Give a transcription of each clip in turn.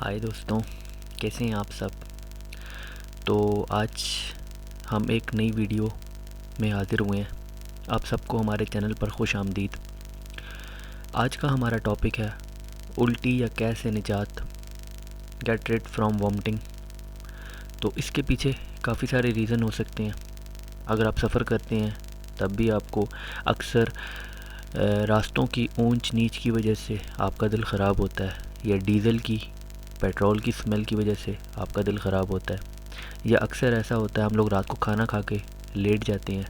हाय दोस्तों, कैसे हैं आप सब। तो आज हम एक नई वीडियो में हाज़िर हुए हैं। आप सबको हमारे चैनल पर खुश आमदीद। आज का हमारा टॉपिक है उल्टी या गैस से निजात, गेट रिड फ्रॉम वॉमिटिंग। तो इसके पीछे काफ़ी सारे रीज़न हो सकते हैं। अगर आप सफ़र करते हैं तब भी आपको अक्सर रास्तों की ऊंच नीच की वजह से आपका दिल ख़राब होता है, या डीज़ल की पेट्रोल की स्मेल की वजह से आपका दिल ख़राब होता है, या अक्सर ऐसा होता है हम लोग रात को खाना खा के लेट जाते हैं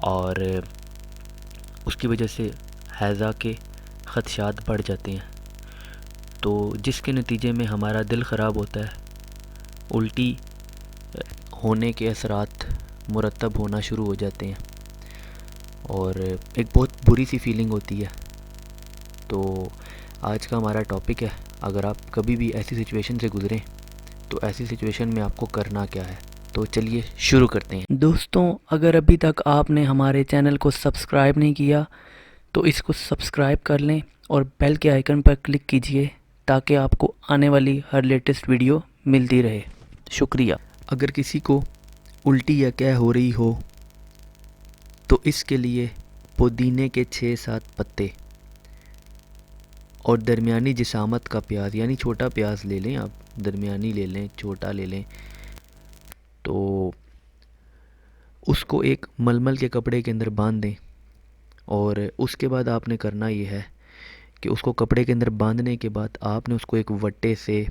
और उसकी वजह से हैज़ा के ख़दशात बढ़ जाते हैं, तो जिसके नतीजे में हमारा दिल ख़राब होता है, उल्टी होने के असरात मुरतब होना शुरू हो जाते हैं और एक बहुत बुरी सी फीलिंग होती है। तो आज का हमारा टॉपिक है, अगर आप कभी भी ऐसी सिचुएशन से गुज़रें तो ऐसी सिचुएशन में आपको करना क्या है। तो चलिए शुरू करते हैं। दोस्तों, अगर अभी तक आपने हमारे चैनल को सब्सक्राइब नहीं किया तो इसको सब्सक्राइब कर लें और बेल के आइकन पर क्लिक कीजिए ताकि आपको आने वाली हर लेटेस्ट वीडियो मिलती रहे। शुक्रिया। अगर किसी को उल्टी या क्या हो रही हो तो इसके लिए पुदीने के 6-7 पत्ते और दरमियानी जिसामत का प्याज, यानी छोटा प्याज ले लें आप, दरमियानी ले लें, छोटा ले लें, तो उसको एक मलमल के कपड़े के अंदर बांध दें। और उसके बाद आपने करना ये है कि उसको कपड़े के अंदर बांधने के बाद आपने उसको एक वट्टे से,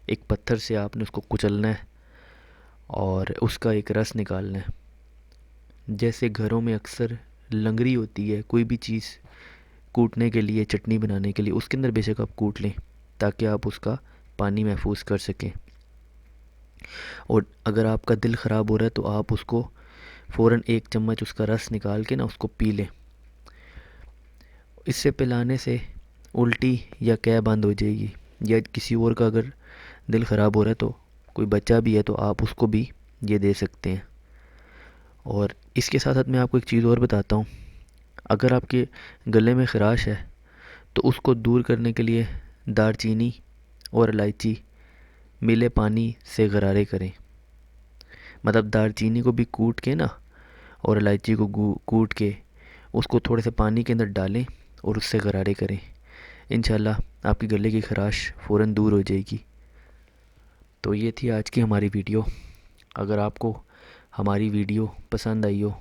एक पत्थर से आपने उसको कुचलना है और उसका एक रस निकालना है। जैसे घरों में अक्सर लंगड़ी होती है, कोई भी चीज़ कूटने के लिए, चटनी बनाने के लिए, उसके अंदर बेशक आप कूट लें ताकि आप उसका पानी महफूज कर सकें। और अगर आपका दिल ख़राब हो रहा है तो आप उसको फ़ौरन 1 चम्मच उसका रस निकाल के ना उसको पी लें। इससे पिलाने से उल्टी या कै बंद हो जाएगी। या किसी और का अगर दिल ख़राब हो रहा है तो कोई बच्चा भी है तो आप उसको भी ये दे सकते हैं। और इसके साथ साथ मैं आपको एक चीज़ और बताता हूँ। अगर आपके गले में ख़राश है तो उसको दूर करने के लिए दालचीनी और इलायची मिले पानी से गरारे करें। मतलब दालचीनी को भी कूट के ना और इलायची को कूट के उसको थोड़े से पानी के अंदर डालें और उससे गरारे करें। इंशाल्लाह आपकी गले की ख़राश फ़ौरन दूर हो जाएगी। तो ये थी आज की हमारी वीडियो। अगर आपको हमारी वीडियो पसंद आई हो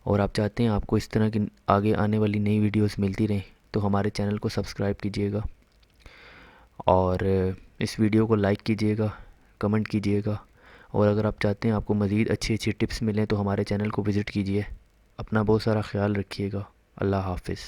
और आप चाहते हैं आपको इस तरह की आगे आने वाली नई वीडियोस मिलती रहें तो हमारे चैनल को सब्सक्राइब कीजिएगा और इस वीडियो को लाइक कीजिएगा, कमेंट कीजिएगा। और अगर आप चाहते हैं आपको मज़ीद अच्छी अच्छी टिप्स मिलें तो हमारे चैनल को विज़िट कीजिए। अपना बहुत सारा ख्याल रखिएगा। अल्लाह हाफ़िज़।